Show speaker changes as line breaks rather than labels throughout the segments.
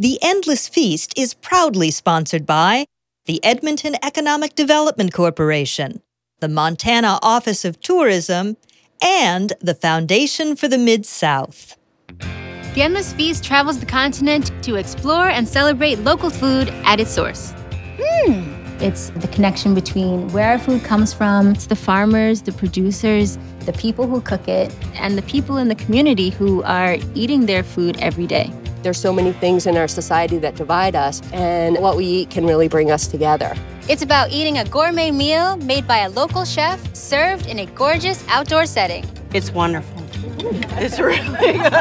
The Endless Feast is proudly sponsored by the Edmonton Economic Development Corporation, the Montana Office of Tourism, and the Foundation for the Mid-South.
The Endless Feast travels the continent to explore and celebrate local food at its source. It's the connection between where our food comes from, it's the farmers, the producers, the people who cook it, and the people in the community who are eating their food every day.
There's so many things in our society that divide us, and what we eat can really bring us together.
It's about eating a gourmet meal made by a local chef, served in a gorgeous outdoor setting.
It's wonderful. It's really good.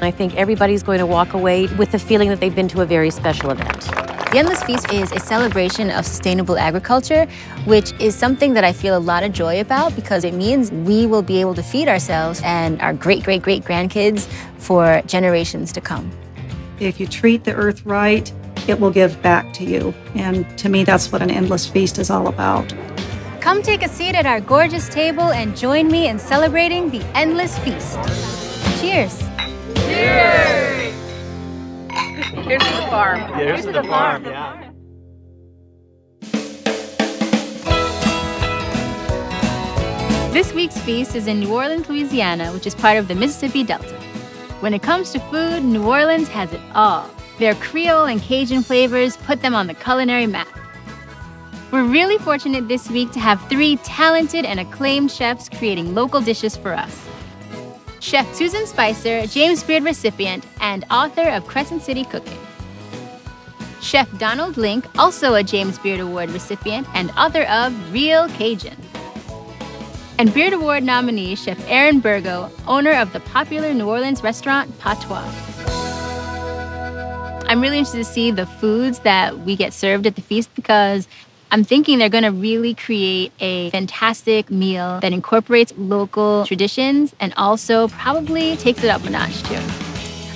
I think everybody's going to walk away with the feeling that they've been to a very special event.
The Endless Feast is a celebration of sustainable agriculture, which is something that I feel a lot of joy about because it means we will be able to feed ourselves and our great-great-great-grandkids for generations to come.
If you treat the earth right, it will give back to you. And to me, that's what an Endless Feast is all about.
Come take a seat at our gorgeous table and join me in celebrating the Endless Feast. Cheers.
Cheers! Here's to the farm.
Yeah, here's to the farm, yeah.
This week's feast is in New Orleans, Louisiana, which is part of the Mississippi Delta. When it comes to food, New Orleans has it all. Their Creole and Cajun flavors put them on the culinary map. We're really fortunate this week to have 3 talented and acclaimed chefs creating local dishes for us. Chef Susan Spicer, James Beard recipient, and author of Crescent City Cooking. Chef Donald Link, also a James Beard Award recipient and author of Real Cajun. And Beard Award nominee Chef Aaron Burgau, owner of the popular New Orleans restaurant Patois. I'm really interested to see the foods that we get served at the feast because I'm thinking they're going to really create a fantastic meal that incorporates local traditions and also probably takes it up a notch too.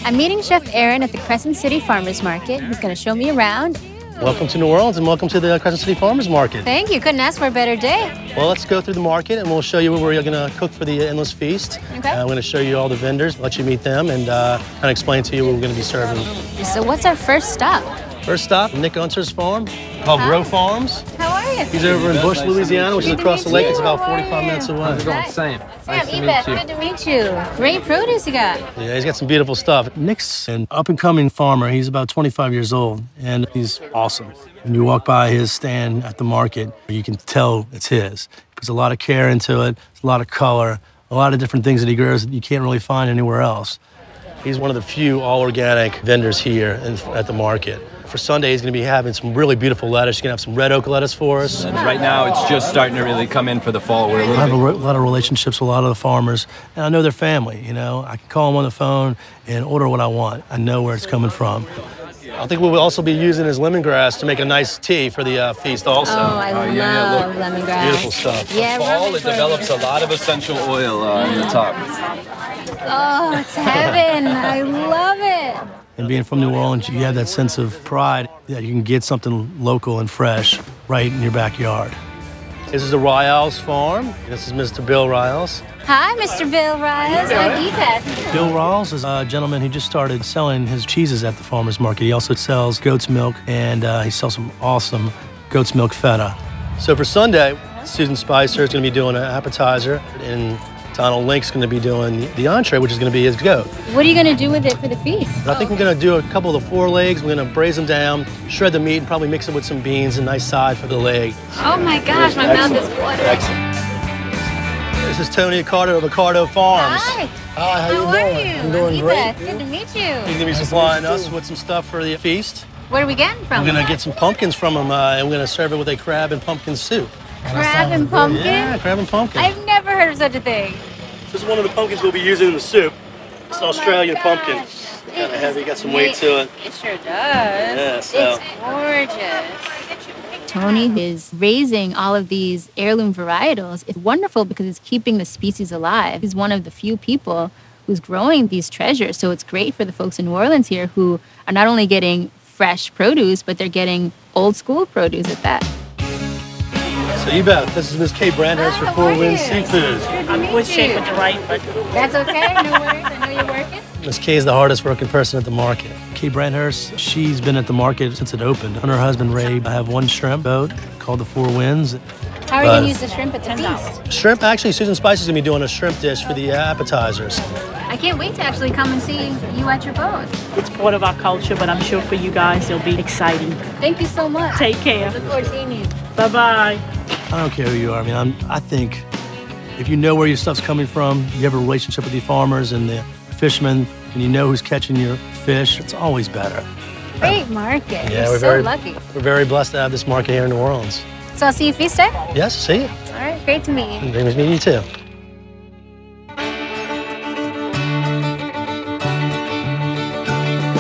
I'm meeting Chef Aaron at the Crescent City Farmers Market. He's going to show me around.
Welcome to New Orleans and welcome to the Crescent City Farmers Market.
Thank you. Couldn't ask for a better day.
Well, let's go through the market and we'll show you where we're going to cook for the Endless Feast.
Okay.
I'm going to show you all the vendors, let you meet them, and kind of explain to you what we're going to be serving.
So what's our first stop?
First stop, Nick Unser's farm, called GROW.Farm.
How are you?
He's over in Bush, Louisiana, which is across the lake. It's about 45 minutes away.
How's it going? Same.
Sam, Ebeth, good to meet you. Great produce you got.
Yeah, he's got some beautiful stuff. Nick's an up-and-coming farmer. He's about 25 years old, and he's awesome. When you walk by his stand at the market, you can tell it's his. He puts a lot of care into it, a lot of color, a lot of different things that he grows that you can't really find anywhere else. He's one of the few all-organic vendors here at the market. For Sunday, he's going to be having some really beautiful lettuce. He's going to have some red oak lettuce for us.
Right now, it's just starting to really come in for the fall.
I have a lot of relationships with a lot of the farmers, and I know their family, you know. I can call them on the phone and order what I want. I know where it's coming from. I think we'll also be using his lemongrass to make a nice tea for the feast also.
Oh, I love lemongrass.
Beautiful stuff.
Yeah,
fall, it develops a lot of essential oil in the top.
Oh, it's heaven. I love it.
And being from New Orleans, you have that sense of pride that you can get something local and fresh right in your backyard. This is the Riles farm. This is Mr. Bill Riles.
Hi, Mr. Bill Riles. I'm Ebeth.
Bill Riles is a gentleman who just started selling his cheeses at the farmer's market. He also sells goat's milk, and he sells some awesome goat's milk feta. So for Sunday, Susan Spicer is going to be doing an appetizer, and Donald Link's going to be doing the entree, which is going to be his goat.
What are you going to do with it for the feast?
I think we're going to do a couple of the forelegs. We're going to braise them down, shred the meat, and probably mix it with some beans, a nice side for the leg.
Oh my gosh, my mouth is watering.
Excellent.
This is Tony Accardo of Accardo Farms.
Hi.
Hi, how you doing?
I'm
doing great.
Good to meet you.
He's going to be supplying us with some stuff for the feast.
Where are we getting from?
We're going to get some pumpkins from him, and we're going to serve it with a crab and pumpkin soup.
Crab and pumpkin?
Yeah, crab and pumpkin.
I've never heard of such a thing.
This is one of the pumpkins we'll be using in the soup. It's an Australian pumpkin. Kind of heavy, got some weight to it.
It sure does.
Yeah, so.
It's gorgeous. Tony is raising all of these heirloom varietals. It's wonderful because it's keeping the species alive. He's one of the few people who's growing these treasures. So it's great for the folks in New Orleans here who are not only getting fresh produce, but they're getting old school produce at that.
So you bet. This is Miss Kay Brandhurst for Four Winds Seafood.
I'm with shape with the right, but
That's okay. No worries. I know you're working.
Miss Kay is the hardest working person at the market. Kay Branthurst, she's been at the market since it opened. And her husband, Ray, I have one shrimp boat called the Four Winds.
How are you going to use the shrimp at the feast?
Shrimp, actually, Susan Spice is going to be doing a shrimp dish for the appetizers.
I can't wait to actually come and see you at your boat.
It's part of our culture, but I'm sure for you guys it'll be exciting.
Thank you so much.
Take care.
Look forward to seeing you.
Bye-bye.
I don't care who you are. I mean, I think if you know where your stuff's coming from, you have a relationship with the farmers and the fishermen, and you know who's catching your fish, it's always better.
Great market.
Yeah,
we're so lucky.
We're very blessed to have this market here in New Orleans.
So I'll see you feast day?
Yes, see you.
All right, great to meet you.
Great to meet you too.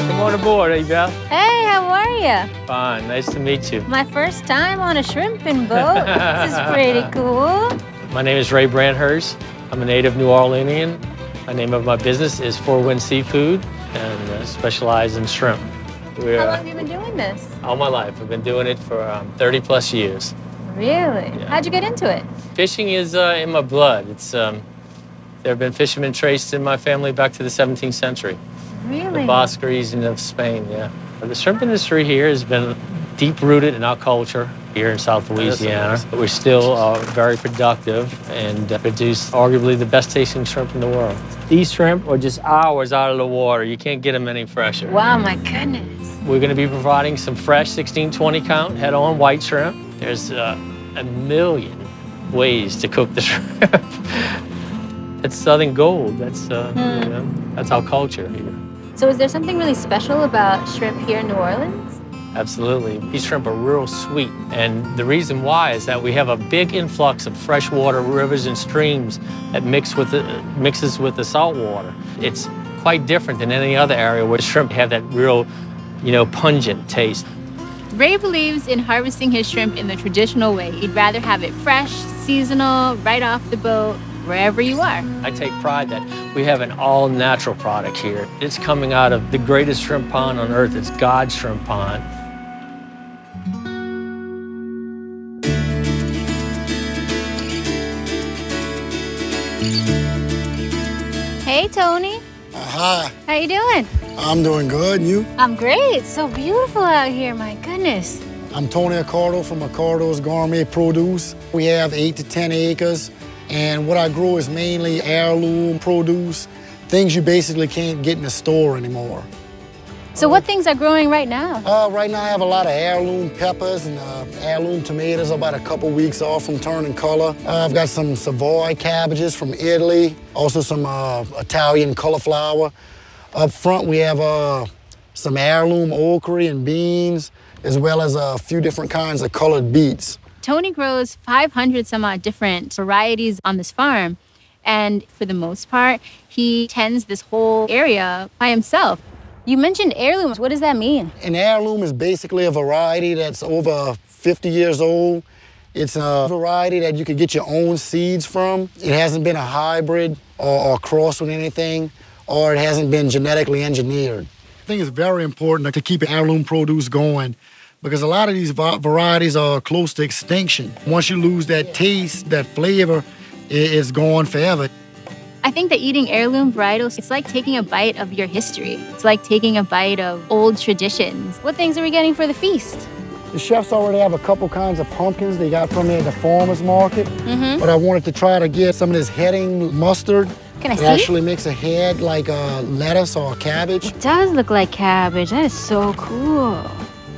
Come on aboard, Abita.
Hey, how are you?
Fine, nice to meet you.
My first time on a shrimping boat. This is pretty cool.
My name is Ray Branthurst. I'm a native New Orleanian. The name of my business is Four Winds Seafood, and I specialize in shrimp.
How long have you been doing this?
All my life. I've been doing it for 30 plus years.
Really?
Yeah.
How'd you get into it?
Fishing is in my blood. There have been fishermen traced in my family back to the 17th century.
Really?
The Basque region of Spain, yeah. The shrimp industry here has been deep-rooted in our culture here in South Louisiana. We're still very productive and produce arguably the best-tasting shrimp in the world. These shrimp are just hours out of the water. You can't get them any fresher.
Wow, my goodness.
We're going to be providing some fresh 16-20 count head-on white shrimp. There's a million ways to cook the shrimp. It's Southern gold. That's you know, that's our culture here.
So is there something really special about shrimp here in New Orleans?
Absolutely. These shrimp are real sweet. And the reason why is that we have a big influx of freshwater rivers and streams that mixes with the salt water. It's quite different than any other area where shrimp have that real, pungent taste.
Ray believes in harvesting his shrimp in the traditional way. He'd rather have it fresh, seasonal, right off the boat, wherever you are.
I take pride that we have an all-natural product here. It's coming out of the greatest shrimp pond on earth. It's God's shrimp pond.
Hey, Tony.
Hi.
How you doing?
I'm doing good, and you?
I'm great. It's so beautiful out here, my goodness.
I'm Tony Accardo from Accardo's Gourmet Produce. We have 8 to 10 acres, and what I grow is mainly heirloom produce, things you basically can't get in the store anymore.
So what things are growing right now?
Right now I have a lot of heirloom peppers and heirloom tomatoes about a couple weeks off from turning color. I've got some Savoy cabbages from Italy, also some Italian cauliflower. Up front we have some heirloom okra and beans, as well as a few different kinds of colored beets.
Tony grows 500 some odd different varieties on this farm, and for the most part, he tends this whole area by himself. You mentioned heirlooms. What does that mean?
An heirloom is basically a variety that's over 50 years old. It's a variety that you can get your own seeds from. It hasn't been a hybrid or crossed with anything, or it hasn't been genetically engineered. I think it's very important to keep heirloom produce going because a lot of these varieties are close to extinction. Once you lose that taste, that flavor, it's gone forever.
I think that eating heirloom varietals, it's like taking a bite of your history. It's like taking a bite of old traditions. What things are we getting for the feast?
The chefs already have a couple kinds of pumpkins they got from me at the farmer's market. But I wanted to try to get some of this heading mustard.
Can I see?
It actually makes a head like a lettuce or a cabbage.
It does look like cabbage. That is so cool.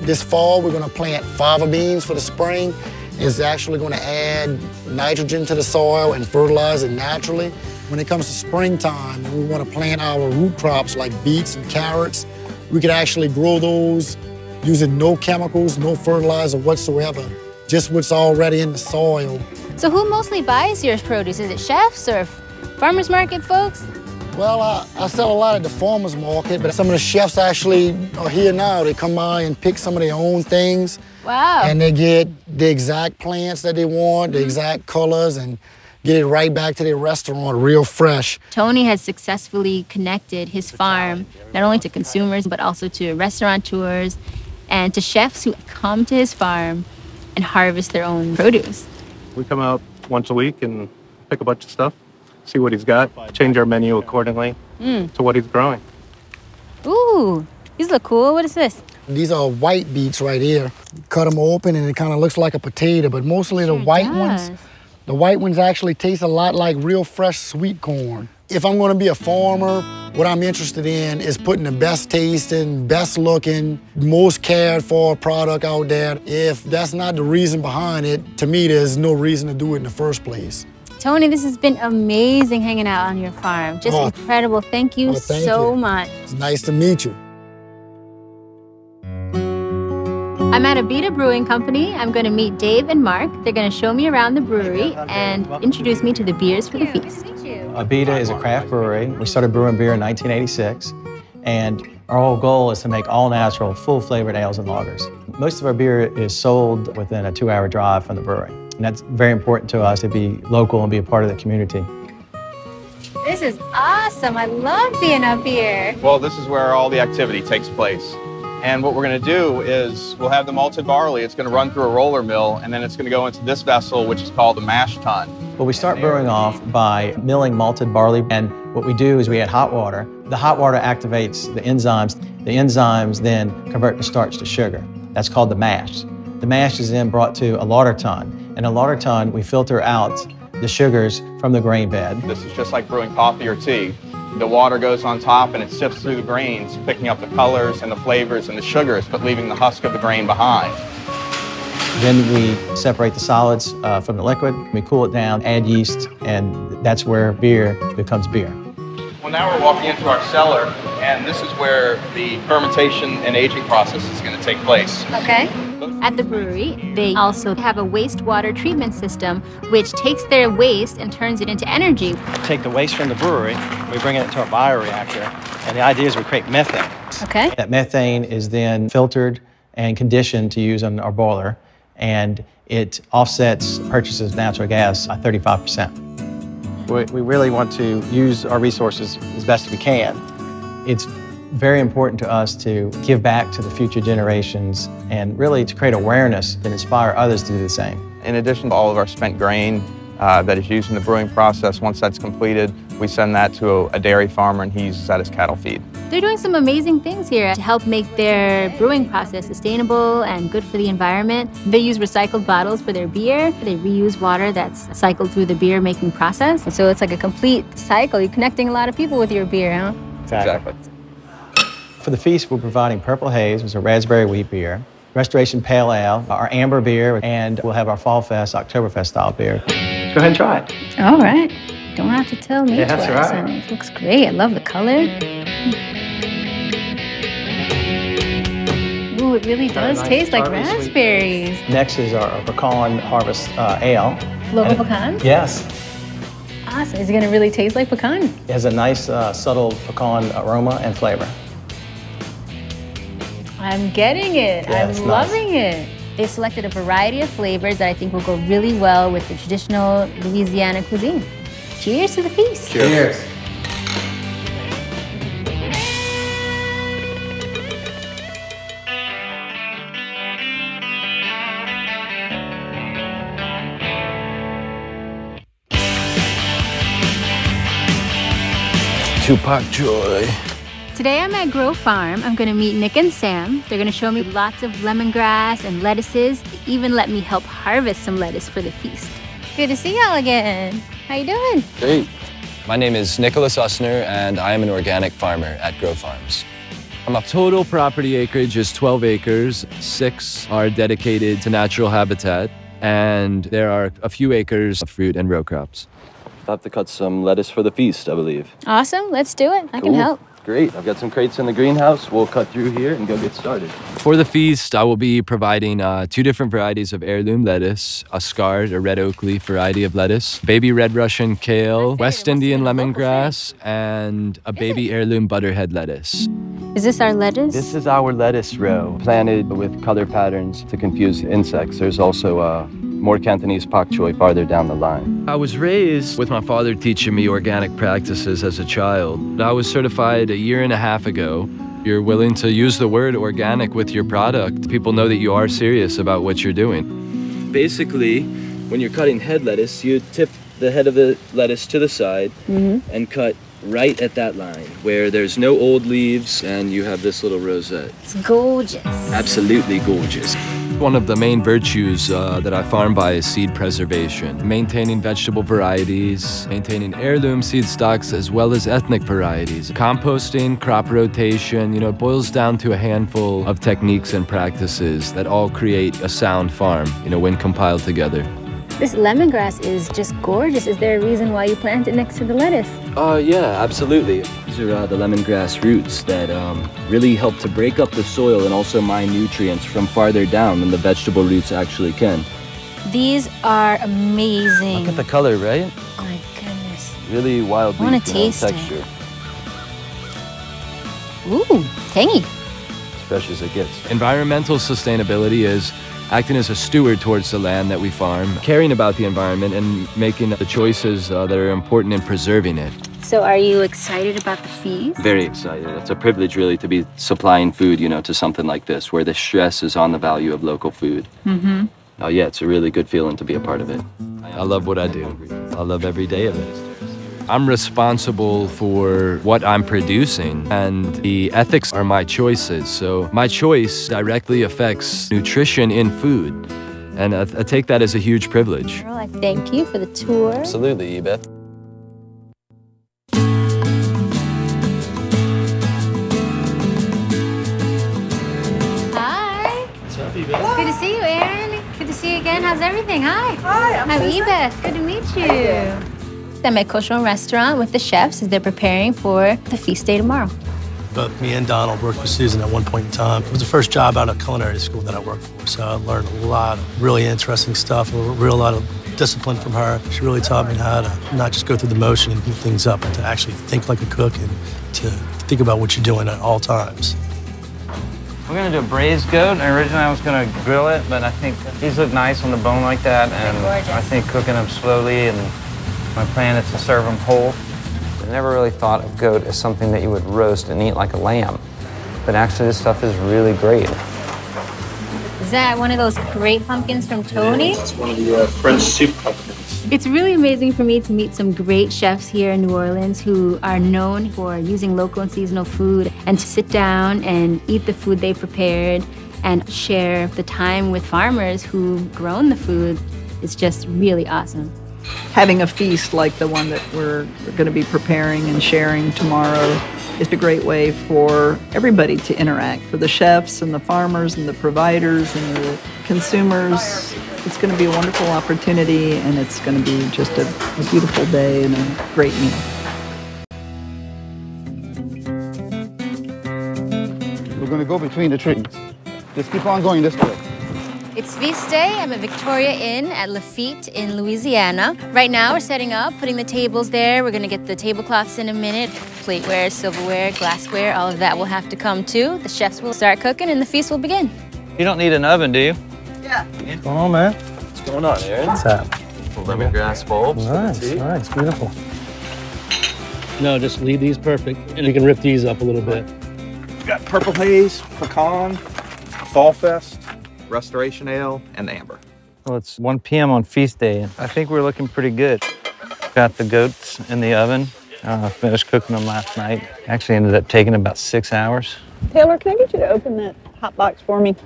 This fall, we're gonna plant fava beans for the spring. It's actually gonna add nitrogen to the soil and fertilize it naturally. When it comes to springtime, we want to plant our root crops like beets and carrots. We can actually grow those using no chemicals, no fertilizer whatsoever, just what's already in the soil.
So who mostly buys your produce? Is it chefs or farmers market folks?
Well, I sell a lot at the farmers market, but some of the chefs actually are here now. They come by and pick some of their own things.
Wow.
And they get the exact plants that they want, the exact colors, and get it right back to their restaurant, real fresh.
Tony has successfully connected his farm not only to consumers, but also to restaurateurs and to chefs who come to his farm and harvest their own produce.
We come out once a week and pick a bunch of stuff, see what he's got, change our menu accordingly to what he's growing.
Ooh, these look cool. What is this?
These are white beets right here. Cut them open and it kind of looks like a potato, but mostly the white ones actually taste a lot like real fresh sweet corn. If I'm gonna be a farmer, what I'm interested in is putting the best tasting, best looking, most cared for product out there. If that's not the reason behind it, to me, there's no reason to do it in the first place.
Tony, this has been amazing hanging out on your farm. Just incredible. Thank you so much.
It's nice to meet you.
I'm at Abita Brewing Company. I'm going to meet Dave and Mark. They're going to show me around the brewery and introduce me to the beers for the feast.
Abita is a craft brewery. We started brewing beer in 1986, and our whole goal is to make all-natural, full-flavored ales and lagers. Most of our beer is sold within a 2-hour drive from the brewery, and that's very important to us to be local and be a part of the community.
This is awesome. I love being up here.
Well, this is where all the activity takes place. And what we're going to do is we'll have the malted barley. It's going to run through a roller mill, and then it's going to go into this vessel, which is called the mash tun.
Well, we start brewing off by milling malted barley, and what we do is we add hot water. The hot water activates the enzymes. The enzymes then convert the starch to sugar. That's called the mash. The mash is then brought to a lauter tun. In a lauter tun, we filter out the sugars from the grain bed.
This is just like brewing coffee or tea. The water goes on top and it sifts through the grains, picking up the colors and the flavors and the sugars, but leaving the husk of the grain behind.
Then we separate the solids from the liquid. We cool it down, add yeast, and that's where beer becomes beer.
Well, now we're walking into our cellar, and this is where the fermentation and aging process is going to take place.
Okay. At the brewery, they also have a wastewater treatment system, which takes their waste and turns it into energy.
Take the waste from the brewery, we bring it into our bioreactor, and the idea is we create methane.
Okay.
That methane is then filtered and conditioned to use on our boiler, and it offsets purchases of natural gas by 35%. We really want to use our resources as best we can. It's very important to us to give back to the future generations and really to create awareness and inspire others to do the same.
In addition to all of our spent grain that is used in the brewing process, once that's completed, we send that to a dairy farmer and he uses that as cattle feed.
They're doing some amazing things here to help make their brewing process sustainable and good for the environment. They use recycled bottles for their beer. They reuse water that's cycled through the beer making process. And so it's like a complete cycle. You're connecting a lot of people with your beer, huh?
Exactly.
For the feast, we're providing Purple Haze, which is a raspberry wheat beer, Restoration Pale Ale, our amber beer, and we'll have our Fall Fest, Oktoberfest style beer. Go ahead and try it.
All right. Don't have to tell me
Yeah, that's
twice.
right.
It looks great. I love the color. Ooh, it really does
nice
taste like
tartly sweet
raspberries.
Next is our pecan harvest ale.
Local pecans?
Yes.
Awesome. Is it going to really taste like pecan?
It has a nice, subtle pecan aroma and flavor.
I'm getting it.
Yeah, it's
I'm
nice.
loving it. They selected a variety of flavors that I think will go really well with the traditional Louisiana cuisine. Cheers to the feast.
Cheers.
Tupac Joy.
Today I'm at GROW.Farm. I'm going to meet Nick and Sam. They're going to show me lots of lemongrass and lettuces. They even let me help harvest some lettuce for the feast. Good to see y'all again. How you doing?
Great. My name is Nicholas Usner, and I am an organic farmer at Grow Farms.
Our total property acreage is 12 acres. 6 are dedicated to natural habitat, and there are a few acres of fruit and row crops.
I'll have to cut some lettuce for the feast, I believe.
Awesome. Let's do it. I can help.
Great. I've got some crates in the greenhouse. We'll cut through here and go get started.
For the feast, I will be providing 2 different varieties of heirloom lettuce, a scarred, a red oak leaf variety of lettuce, baby red Russian kale, West Indian lemongrass, and a baby heirloom butterhead lettuce.
Is this our lettuce?
This is our lettuce row, planted with color patterns to confuse insects. There's also more Cantonese pak choi farther down the line.
I was raised with my father teaching me organic practices as a child. I was certified a year and a half ago. You're willing to use the word organic with your product. People know that you are serious about what you're doing. Basically, when you're cutting head lettuce, you tip the head of the lettuce to the side and cut right at that line where there's no old leaves and you have this little rosette.
It's gorgeous.
Absolutely gorgeous. One of the main virtues that I farm by is seed preservation, maintaining vegetable varieties, maintaining heirloom seed stocks as well as ethnic varieties. Composting, crop rotation, it boils down to a handful of techniques and practices that all create a sound farm, when compiled together.
This lemongrass is just gorgeous. Is there a reason why you plant it next to the lettuce?
Yeah, absolutely. These are the lemongrass roots that really help to break up the soil and also mine nutrients from farther down than the vegetable roots actually can.
These are amazing.
Look at the color, right?
Oh my goodness.
Really wild
I want
leaf
to taste
texture.
Ooh, tangy.
As fresh as it gets. Environmental sustainability is acting as a steward towards the land that we farm, caring about the environment and making the choices that are important in preserving it.
So are you excited about the feast?
Very excited. It's a privilege really to be supplying food, to something like this, where the stress is on the value of local food.
Mm-hmm.
Yeah, it's a really good feeling to be a part of it. I love what I do. I love every day of it. I'm responsible for what I'm producing, and the ethics are my choices. So my choice directly affects nutrition in food, and I take that as a huge privilege.
Well, I thank you for the tour.
Absolutely, Ebeth.
Hi.
What's up, Ebeth?
Good to see you, Aaron. Good to see you again. How's everything? Hi.
Hi, I'm
Ebeth. Good to meet you. I'm at Cochon Restaurant with the chefs as they're preparing for the feast day tomorrow.
Both me and Donald worked with Susan at one point in time. It was the first job out of culinary school that I worked for, so I learned a lot of really interesting stuff, a lot of discipline from her. She really taught me how to not just go through the motion and heat things up, but to actually think like a cook and to think about what you're doing at all times.
We're gonna do a braised goat, and originally I was gonna grill it, but I think these look nice on the bone like that, and I think cooking them slowly, and my plan is to serve them whole. I never really thought of goat as something that you would roast and eat like a lamb, but actually this stuff is really great.
Is that one of those great pumpkins from Tony?
It's one of the French soup pumpkins.
It's really amazing for me to meet some great chefs here in New Orleans who are known for using local and seasonal food, and to sit down and eat the food they prepared and share the time with farmers who've grown the food is just really awesome.
Having a feast like the one that we're going to be preparing and sharing tomorrow is a great way for everybody to interact, for the chefs and the farmers and the providers and the consumers. It's going to be a wonderful opportunity, and it's going to be just a beautiful day and a great meal.
We're going to go between the trees. Just keep on going this way.
It's feast day. I'm at Victoria Inn at Lafitte in Louisiana. Right now we're setting up, putting the tables there. We're gonna get the tablecloths in a minute. Plateware, silverware, glassware, all of that will have to come too. The chefs will start cooking and the feast will begin.
You don't need an oven, do you?
Yeah.
What's going on, man?
What's going on, Aaron?
What's that?
Lemongrass bulbs.
Nice, beautiful. No, just leave these perfect, and you can rip these up a little bit.
We've got Purple Haze, Pecan, Fall Fest, Restoration Ale, and Amber.
Well, it's 1 p.m. on feast day. I think we're looking pretty good. Got the goats in the oven. Finished cooking them last night. Actually ended up taking about 6 hours.
Taylor, can I get you to open that hot box for me?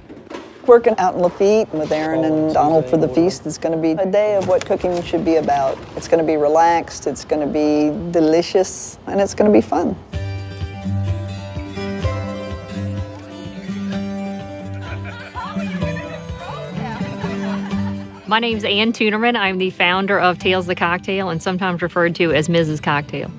Working out in Lafitte with Aaron and Donald for the feast is going to be a day of what cooking should be about. It's going to be relaxed, it's going to be delicious, and it's going to be fun.
My name's Ann Tunerman. I'm the founder of Tales the Cocktail, and sometimes referred to as Mrs. Cocktail.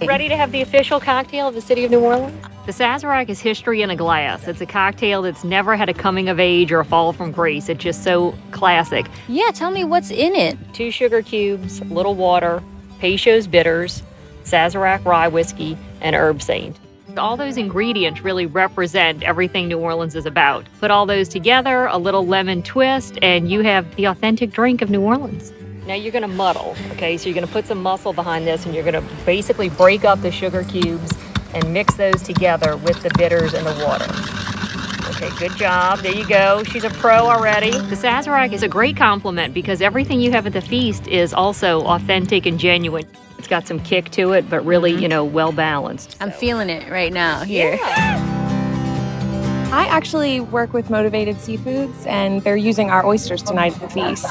Ready to have the official cocktail of the city of New Orleans? The Sazerac is history in a glass. It's a cocktail that's never had a coming of age or a fall from grace. It's just so classic.
Yeah, tell me what's in it.
2 sugar cubes, a little water, Peychaud's bitters, Sazerac rye whiskey, and herb saint. All those ingredients really represent everything New Orleans is about. Put all those together, a little lemon twist, and you have the authentic drink of New Orleans. Now you're gonna muddle, okay? So you're gonna put some muscle behind this, and you're gonna basically break up the sugar cubes and mix those together with the bitters and the water. Okay, good job. There you go. She's a pro already. The Sazerac is a great compliment because everything you have at the feast is also authentic and genuine. It's got some kick to it, but really, you know, well balanced.
I'm feeling it right now here.
I actually work with Motivatit Seafoods, and they're using our oysters tonight at the feast.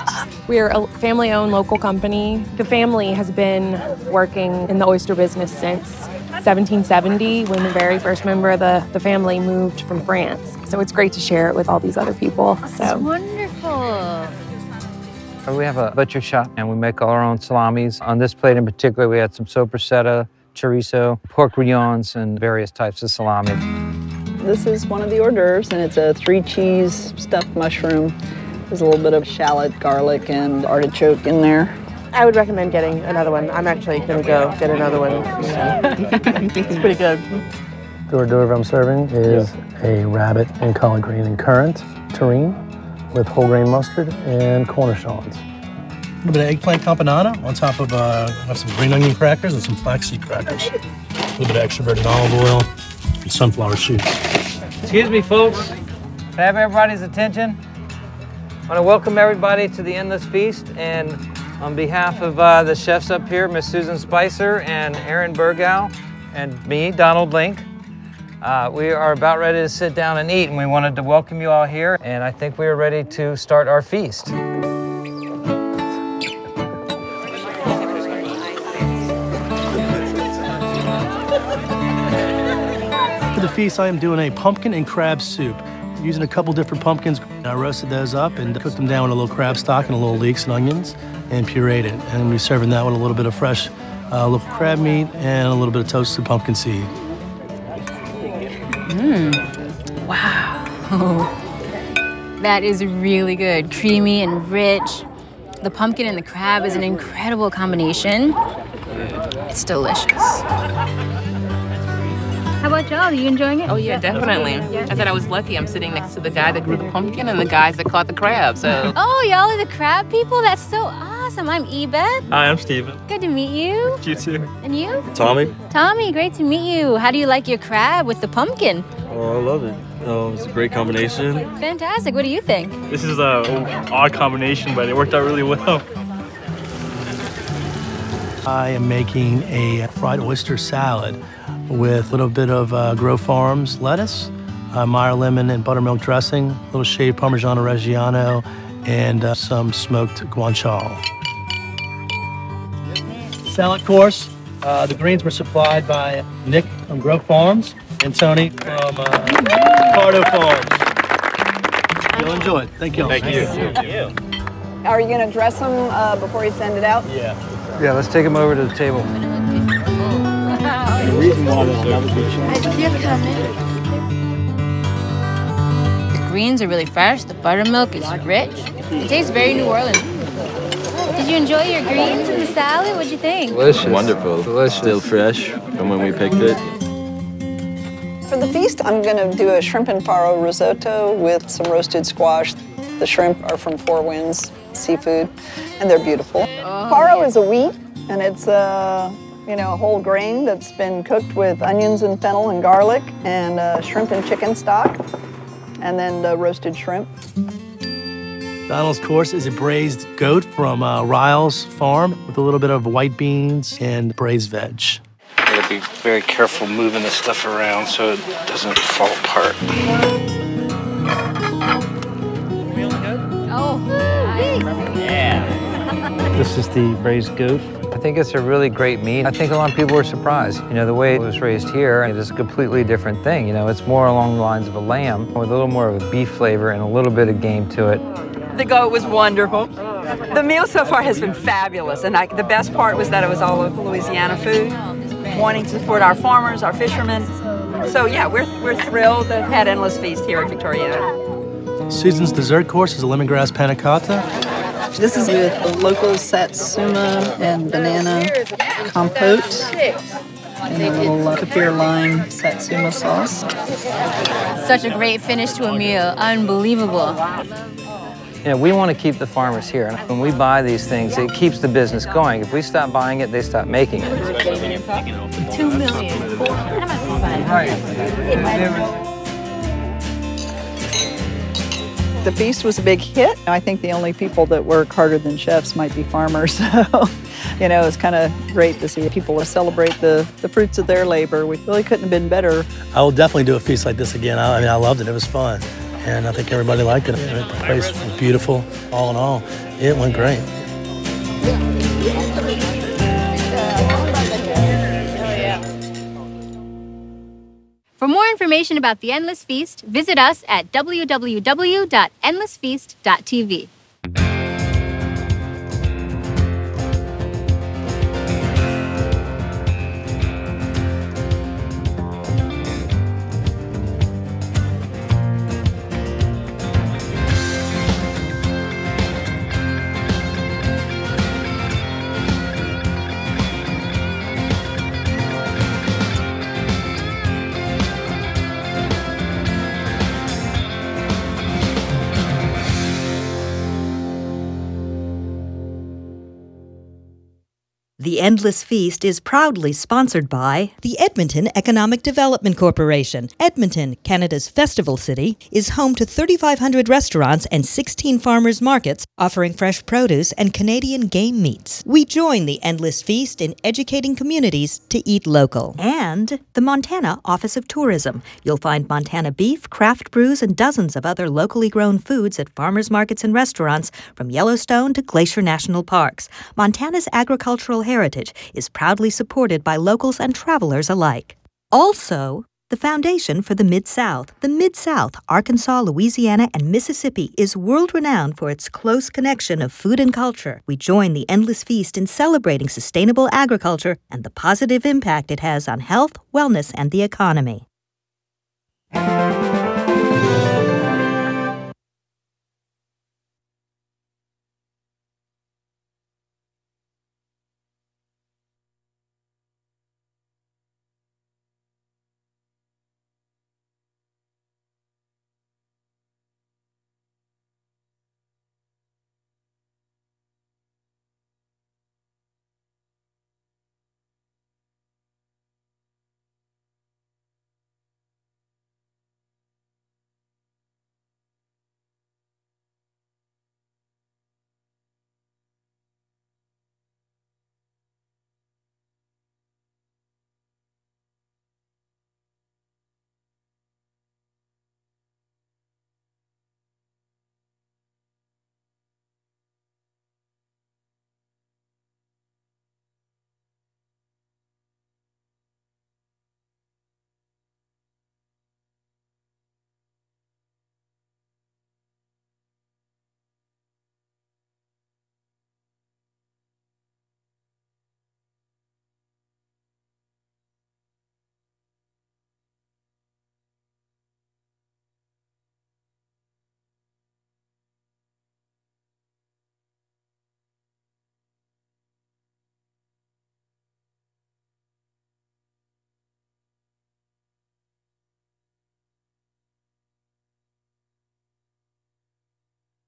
We're a family-owned local company. The family has been working in the oyster business since 1770, when the very first member of the family moved from France. So it's great to share it with all these other people.
That's wonderful.
We have a butcher shop, and we make all our own salamis. On this plate in particular, we had some sopressata, chorizo, pork rions, and various types of salami.
This is one of the hors d'oeuvres, and it's a 3-cheese stuffed mushroom. There's a little bit of shallot, garlic, and artichoke in there.
I would recommend getting another one. I'm actually going to go get another one. It's pretty good.
The hors d'oeuvre I'm serving is a rabbit and collard green and currant terrine with whole grain mustard and cornichons. A little bit of eggplant campanata on top of have some green onion crackers and some flaxseed crackers. A little bit of extra virgin olive oil and sunflower shoots.
Excuse me, folks. Can I have everybody's attention? I want to welcome everybody to the Endless Feast, and on behalf of the chefs up here, Miss Susan Spicer and Aaron Burgau, and me, Donald Link, we are about ready to sit down and eat, and we wanted to welcome you all here, and I think we are ready to start our feast.
For the feast, I am doing a pumpkin and crab soup. Using a couple different pumpkins, I roasted those up and cooked them down with a little crab stock and a little leeks and onions and pureed it. And we're serving that with a little bit of fresh local crab meat and a little bit of toasted pumpkin seed.
Wow. That is really good. Creamy and rich. The pumpkin and the crab is an incredible combination. It's delicious. How about y'all? Are you enjoying it?
Oh, yeah, definitely. I said I was lucky. I'm sitting next to the guy that grew the pumpkin and the guys that caught the crab, so.
Oh, y'all are the crab people? That's so awesome. I'm Ebeth.
Hi, I'm Steven.
Good to meet you.
You too.
And you?
Tommy.
Tommy, great to meet you. How do you like your crab with the pumpkin?
Oh, I love it. It's a great combination.
Fantastic. What do you think?
This is an odd combination, but it worked out really well.
I am making a fried oyster salad with a little bit of GROW.Farm's lettuce, Meyer lemon and buttermilk dressing, a little shaved Parmigiano Reggiano, and some smoked guanciale. Salad course. The greens were supplied by Nick from GROW.Farms and Tony from Accardo Farms. You'll enjoy it. Thank you.
Thank you.
Thank you.
Are you going to dress them before you send it out?
Yeah.
Yeah, let's take them over to the table.
The greens are really fresh. The buttermilk is rich. It tastes very New Orleans. Did you enjoy your greens in the salad? What'd you think?
Delicious. Wonderful. Delicious. Still fresh from when we picked it.
For the feast, I'm going to do a shrimp and farro risotto with some roasted squash. The shrimp are from Four Winds Seafood, and they're beautiful. Farro is a wheat, and it's a whole grain that's been cooked with onions and fennel and garlic, and shrimp and chicken stock, and then the roasted shrimp.
Donald's course is a braised goat from Ryle's farm with a little bit of white beans and braised veg.
You gotta be very careful moving this stuff around so it doesn't fall apart.
Oh,
Yeah.
This is the braised goat. I think it's a really great meat. I think a lot of people were surprised. The way it was raised here, it is a completely different thing. It's more along the lines of a lamb with a little more of a beef flavor and a little bit of game to it.
The goat was wonderful. The meal so far has been fabulous, and the best part was that it was all local Louisiana food, wanting to support our farmers, our fishermen. So yeah, we're thrilled to have had Endless Feast here at Victoria.
Susan's dessert course is a lemongrass panna cotta.
This is with local satsuma and banana compote and a little kaffir lime satsuma sauce.
such a great finish to a meal. Unbelievable.
We want to keep the farmers here. When we buy these things, it keeps the business going. If we stop buying it, they stop making it.
2 million.
The feast was a big hit. I think the only people that work harder than chefs might be farmers. So You know, it's kind of great to see people celebrate the fruits of their labor. We really couldn't have been better.
I will definitely do a feast like this again. I mean, I loved it. It was fun. And I think everybody liked it. The place was beautiful. All in all, it went great.
For more information about the Endless Feast, visit us at www.endlessfeast.tv.
The Endless Feast is proudly sponsored by the Edmonton Economic Development Corporation. Edmonton, Canada's festival city, is home to 3,500 restaurants and 16 farmers markets offering fresh produce and Canadian game meats. We join the Endless Feast in educating communities to eat local. And the Montana Office of Tourism. You'll find Montana beef, craft brews, and dozens of other locally grown foods at farmers markets and restaurants from Yellowstone to Glacier National Parks. Montana's agricultural heritage is proudly supported by locals and travelers alike. Also, the Foundation for the Mid-South. The Mid-South, Arkansas, Louisiana, and Mississippi, is world-renowned for its close connection of food and culture. We join the Endless Feast in celebrating sustainable agriculture and the positive impact it has on health, wellness, and the economy.